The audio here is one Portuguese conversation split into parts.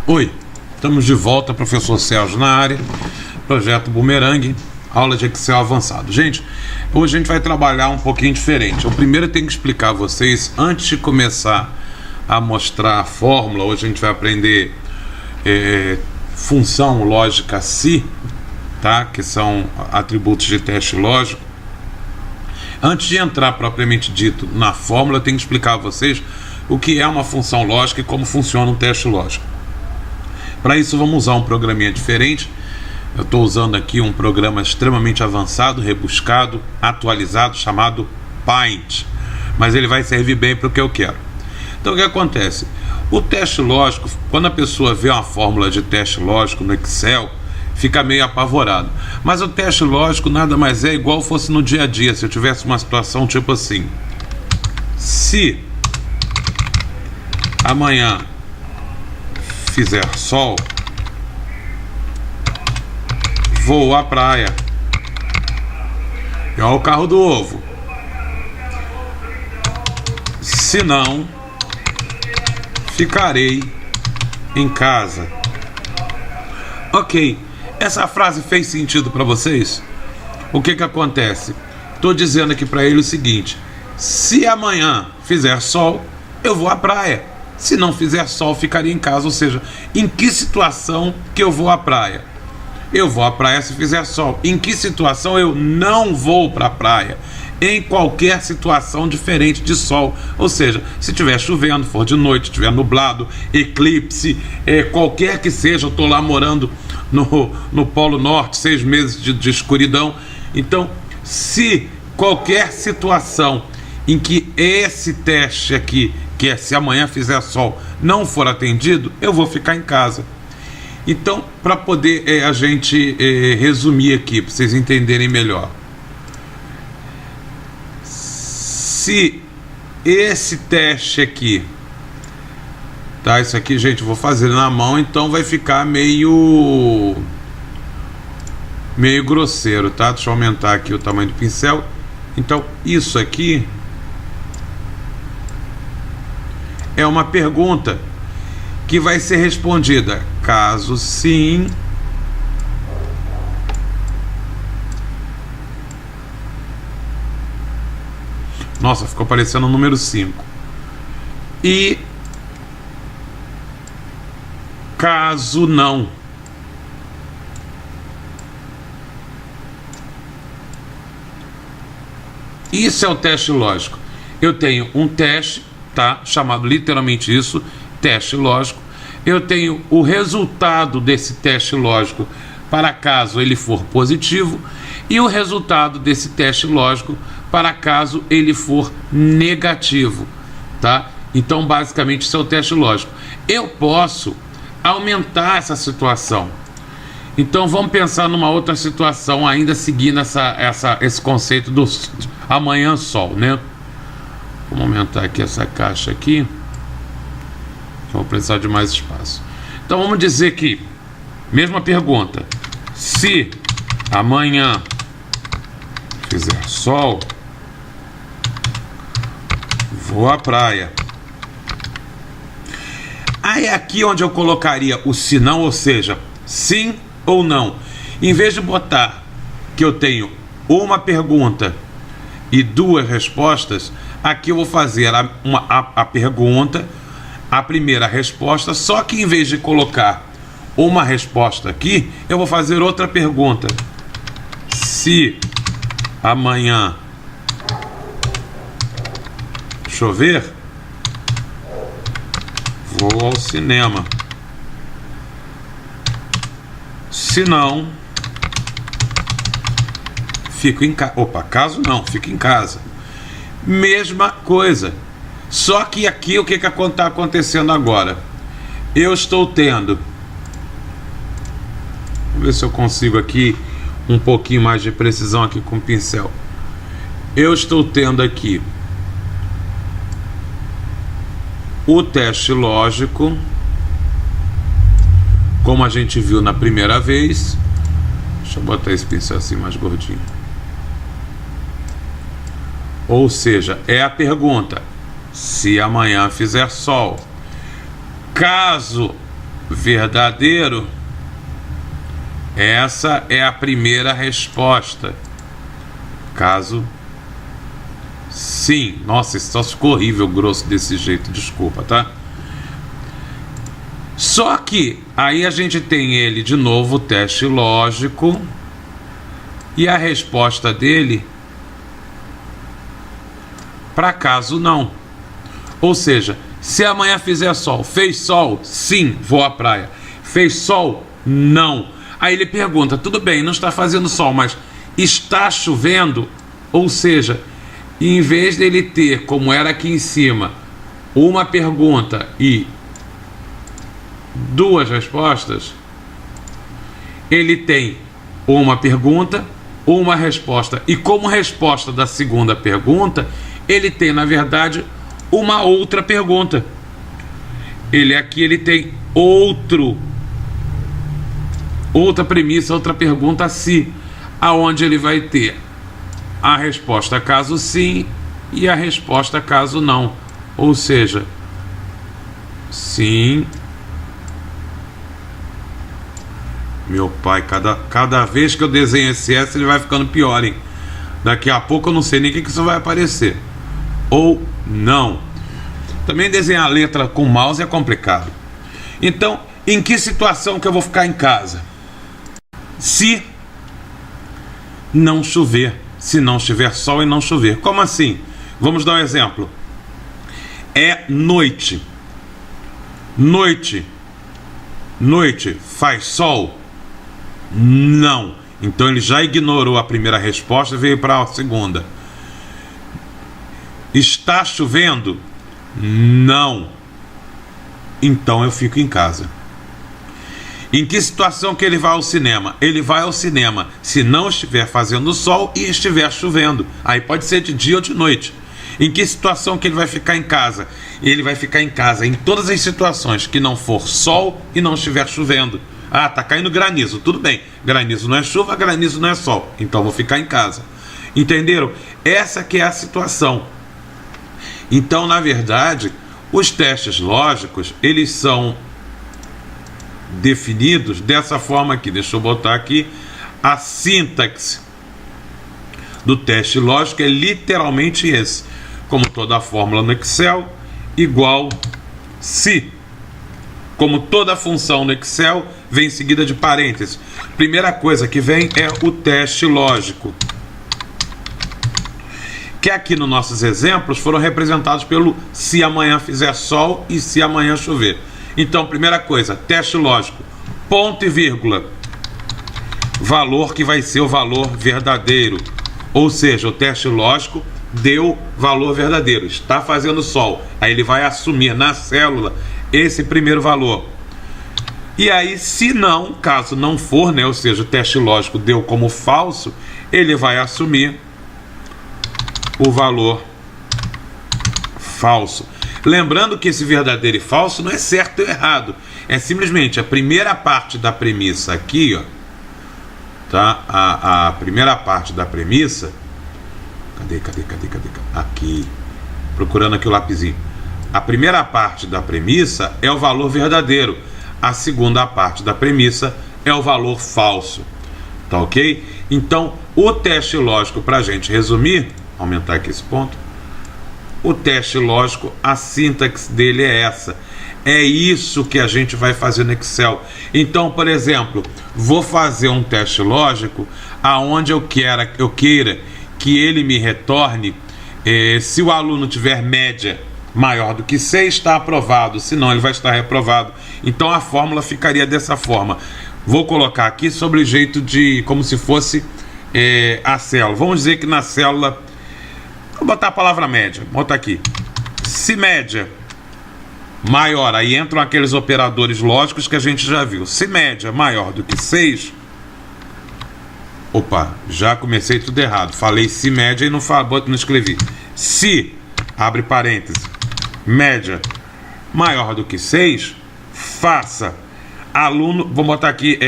Oi, estamos de volta, professor Sérgio na área, projeto Boomerang, aula de Excel avançado. Gente, hoje a gente vai trabalhar um pouquinho diferente. Eu primeiro tenho que explicar a vocês, antes de começar a mostrar a fórmula, hoje a gente vai aprender função lógica se, tá? Que são atributos de teste lógico. Antes de entrar propriamente dito na fórmula, eu tenho que explicar a vocês o que é uma função lógica e como funciona um teste lógico. Para isso vamos usar um programinha diferente. Eu estou usando aqui um programa extremamente avançado, rebuscado, atualizado, chamado Paint, mas ele vai servir bem para o que eu quero. Então o que acontece? O teste lógico, quando a pessoa vê uma fórmula de teste lógico no Excel, fica meio apavorado. Mas o teste lógico nada mais é igual fosse no dia a dia. Se eu tivesse uma situação tipo assim: se amanhã fizer sol, vou à praia. E olha o carro do ovo. Se não, ficarei em casa. Ok, essa frase fez sentido para vocês? O que acontece? Estou dizendo aqui para ele o seguinte: se amanhã fizer sol, eu vou à praia. Se não fizer sol, ficaria em casa. Ou seja, em que situação que eu vou à praia? Eu vou à praia se fizer sol. Em que situação eu não vou para a praia? Em qualquer situação diferente de sol. Ou seja, se estiver chovendo, for de noite, estiver nublado, eclipse, qualquer que seja, eu estou lá morando no Polo Norte, 6 meses de escuridão. Então, se qualquer situação em que esse teste aqui, que é se amanhã fizer sol, não for atendido, eu vou ficar em casa. Então, para poder a gente resumir aqui, para vocês entenderem melhor. Se esse teste aqui, tá? Isso aqui, gente, eu vou fazer na mão, então vai ficar meio grosseiro, tá? Deixa eu aumentar aqui o tamanho do pincel. Então, isso aqui é uma pergunta que vai ser respondida caso sim, nossa, ficou parecendo o número 5, e caso não. Isso é o teste lógico. Eu tenho um teste, tá? Chamado literalmente isso, teste lógico. Eu tenho o resultado desse teste lógico para caso ele for positivo e o resultado desse teste lógico para caso ele for negativo, tá? Então, basicamente, isso é o teste lógico. Eu posso aumentar essa situação. Então, vamos pensar numa outra situação, ainda seguindo esse conceito do amanhã sol, né? Vamos aumentar aqui essa caixa aqui. Vou precisar de mais espaço. Então vamos dizer que, mesma pergunta: se amanhã fizer sol, vou à praia. Aí é aqui onde eu colocaria o se não, ou seja, sim ou não. Em vez de botar que eu tenho uma pergunta e 2 respostas, aqui eu vou fazer a pergunta, a primeira resposta, só que em vez de colocar uma resposta aqui, eu vou fazer outra pergunta: se amanhã chover, vou ao cinema. Se não, fico em casa. Opa, caso não, fico em casa. Mesma coisa. Só que aqui o que está acontecendo agora? Eu estou tendo, vamos ver se eu consigo aqui um pouquinho mais de precisão aqui com o pincel. Eu estou tendo aqui o teste lógico, como a gente viu na primeira vez. Deixa eu botar esse pincel assim mais gordinho. Ou seja, é a pergunta: se amanhã fizer sol, caso verdadeiro. Essa é a primeira resposta. Caso sim. Nossa, isso só ficou horrível grosso desse jeito, desculpa, tá? Só que aí a gente tem ele de novo, o teste lógico, e a resposta dele para caso não. Ou seja, se amanhã fizer sol, fez sol? Sim, vou à praia. Fez sol? Não. Aí ele pergunta, tudo bem, não está fazendo sol, mas está chovendo? Ou seja, em vez dele ter, como era aqui em cima, uma pergunta e duas respostas, ele tem uma pergunta, uma resposta, e como resposta da segunda pergunta, ele tem, na verdade, uma outra pergunta. Ele tem outra premissa, outra pergunta se, aonde ele vai ter a resposta caso sim e a resposta caso não. Ou seja, sim. Meu pai, cada vez que eu desenho esse S, ele vai ficando pior, hein? Daqui a pouco eu não sei nem o que isso vai aparecer. Ou não. Também desenhar a letra com mouse é complicado. Então, em que situação que eu vou ficar em casa? Se não chover. Se não estiver sol e não chover. Como assim? Vamos dar um exemplo. É noite. Noite faz sol? Não. Então ele já ignorou a primeira resposta e veio para a segunda. Está chovendo? Não. Então eu fico em casa. Em que situação que ele vai ao cinema? Ele vai ao cinema se não estiver fazendo sol e estiver chovendo. Aí pode ser de dia ou de noite. Em que situação que ele vai ficar em casa? Ele vai ficar em casa em todas as situações que não for sol e não estiver chovendo. Ah, tá caindo granizo. Tudo bem. Granizo não é chuva, granizo não é sol. Então vou ficar em casa. Entenderam? Essa que é a situação. Então, na verdade, os testes lógicos, eles são definidos dessa forma aqui. Deixa eu botar aqui. A sintaxe do teste lógico é literalmente esse. Como toda fórmula no Excel, igual se. Como toda função no Excel, vem seguida de parênteses. Primeira coisa que vem é o teste lógico, que aqui nos nossos exemplos foram representados pelo se amanhã fizer sol e se amanhã chover. Então, primeira coisa, teste lógico, ponto e vírgula, valor que vai ser o valor verdadeiro. Ou seja, o teste lógico deu valor verdadeiro, está fazendo sol. Aí ele vai assumir na célula esse primeiro valor. E aí, se não, caso não for, né, ou seja, o teste lógico deu como falso, ele vai assumir o valor falso. Lembrando que esse verdadeiro e falso não é certo ou errado. É simplesmente a primeira parte da premissa aqui, ó. Tá? A primeira parte da premissa. Cadê? Aqui. Procurando aqui o lapisinho. A primeira parte da premissa é o valor verdadeiro. A segunda parte da premissa é o valor falso. Tá ok? Então, o teste lógico, para a gente resumir, aumentar aqui esse ponto. O teste lógico, a sintaxe dele é essa. É isso que a gente vai fazer no Excel. Então, por exemplo, vou fazer um teste lógico aonde eu queira que ele me retorne se o aluno tiver média maior do que 6, está aprovado, senão ele vai estar reprovado. Então a fórmula ficaria dessa forma. Vou colocar aqui sobre o jeito de, como se fosse a célula. Vamos dizer que na célula, vou botar a palavra média, vou botar aqui. Se média maior, aí entram aqueles operadores lógicos que a gente já viu. Se média maior do que 6, opa, já comecei tudo errado. Falei se média e não escrevi. Se, abre parênteses, média maior do que 6, faça aluno, vou botar aqui,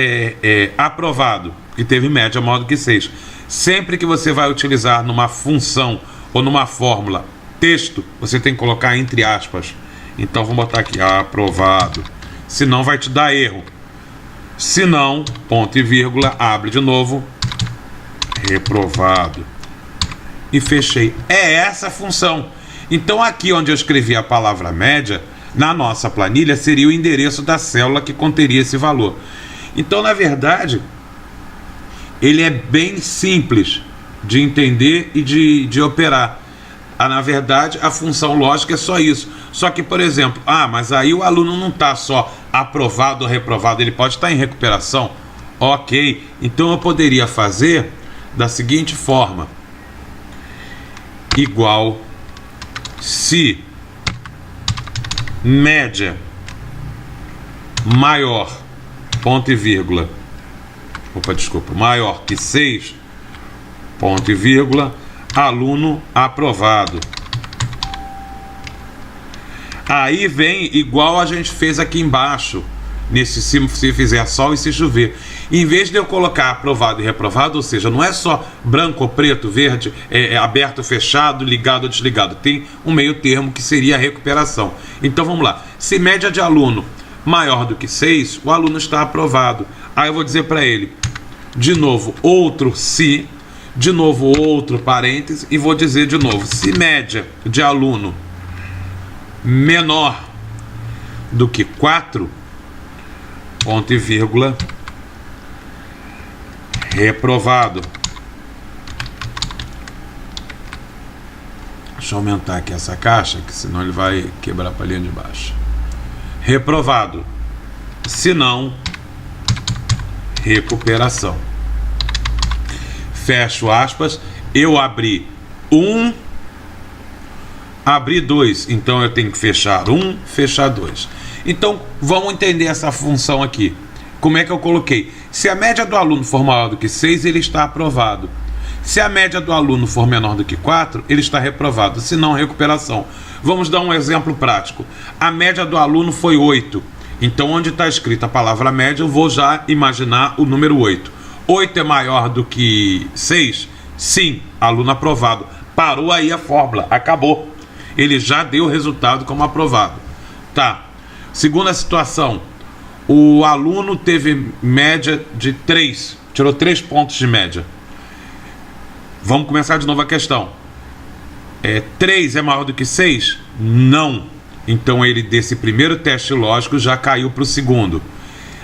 aprovado, que teve média maior do que 6. Sempre que você vai utilizar numa função ou numa fórmula texto, você tem que colocar entre aspas. Então vamos botar aqui, aprovado. senão vai te dar erro. Se não, ponto e vírgula, abre de novo, reprovado. E fechei. É essa a função. Então aqui onde eu escrevi a palavra média, na nossa planilha seria o endereço da célula que conteria esse valor. Então, na verdade, ele é bem simples de entender e de operar. Na verdade, a função lógica é só isso. Só que, por exemplo, mas aí o aluno não está só aprovado ou reprovado, ele pode estar em recuperação. Ok, então eu poderia fazer da seguinte forma: igual se média maior, ponto e vírgula, maior que 6, ponto e vírgula, aluno aprovado. Aí vem igual a gente fez aqui embaixo, nesse se fizer sol e se chover. Em vez de eu colocar aprovado e reprovado, ou seja, não é só branco ou preto, verde, aberto, fechado, ligado ou desligado. Tem um meio termo que seria a recuperação. Então vamos lá. Se média de aluno maior do que 6, o aluno está aprovado. Aí eu vou dizer para ele, de novo, outro se, de novo outro parêntese, e vou dizer de novo, se média de aluno menor do que 4, ponto e vírgula, reprovado. Deixa eu aumentar aqui essa caixa, que senão ele vai quebrar a palhinha de baixo. Reprovado. Se não, recuperação. Fecho aspas. Eu abri 1, abri 2. Então eu tenho que fechar 1, fechar 2. Então vamos entender essa função aqui. Como é que eu coloquei? Se a média do aluno for maior do que 6, ele está aprovado. Se a média do aluno for menor do que 4, ele está reprovado. Se não, recuperação. Vamos dar um exemplo prático. A média do aluno foi 8. Então, onde está escrita a palavra média, eu vou já imaginar o número 8. 8 é maior do que 6? Sim, aluno aprovado. Parou aí a fórmula, acabou. Ele já deu o resultado como aprovado. Tá. Segunda situação. O aluno teve média de 3. Tirou 3 pontos de média. Vamos começar de novo a questão. 3 é maior do que 6? Não. Então ele desse primeiro teste lógico já caiu para o segundo.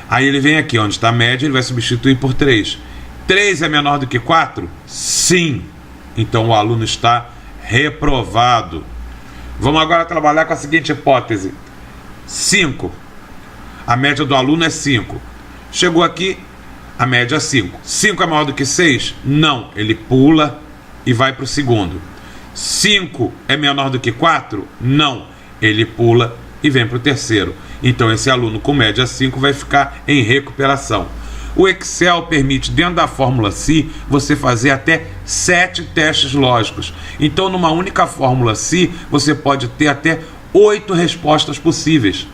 Aí ele vem aqui, onde está a média, ele vai substituir por 3. 3 é menor do que 4? Sim. Então o aluno está reprovado. Vamos agora trabalhar com a seguinte hipótese. 5. A média do aluno é 5. Chegou aqui, a média é 5. 5 é maior do que 6? Não. Ele pula e vai para o segundo. 5 é menor do que 4? Não. Ele pula e vem para o terceiro. Então esse aluno com média 5 vai ficar em recuperação. O Excel permite, dentro da fórmula SI, você fazer até 7 testes lógicos. Então numa única fórmula SI, você pode ter até 8 respostas possíveis.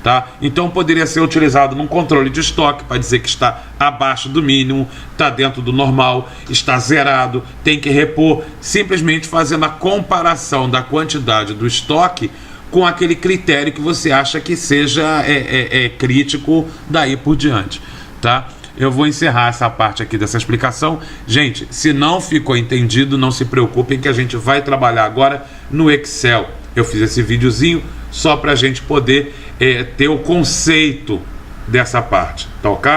Tá? Então poderia ser utilizado num controle de estoque para dizer que está abaixo do mínimo, está dentro do normal, está zerado, tem que repor, simplesmente fazendo a comparação da quantidade do estoque com aquele critério que você acha que seja crítico daí por diante. Tá? Eu vou encerrar essa parte aqui dessa explicação. Gente, se não ficou entendido, não se preocupem que a gente vai trabalhar agora no Excel. Eu fiz esse videozinho só para a gente poder ter o conceito dessa parte, tá ok?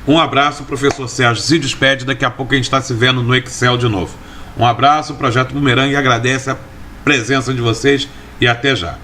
Um abraço, o professor Sérgio se despede, daqui a pouco a gente está se vendo no Excel de novo. Um abraço, o Projeto Bumerangue agradece a presença de vocês e até já.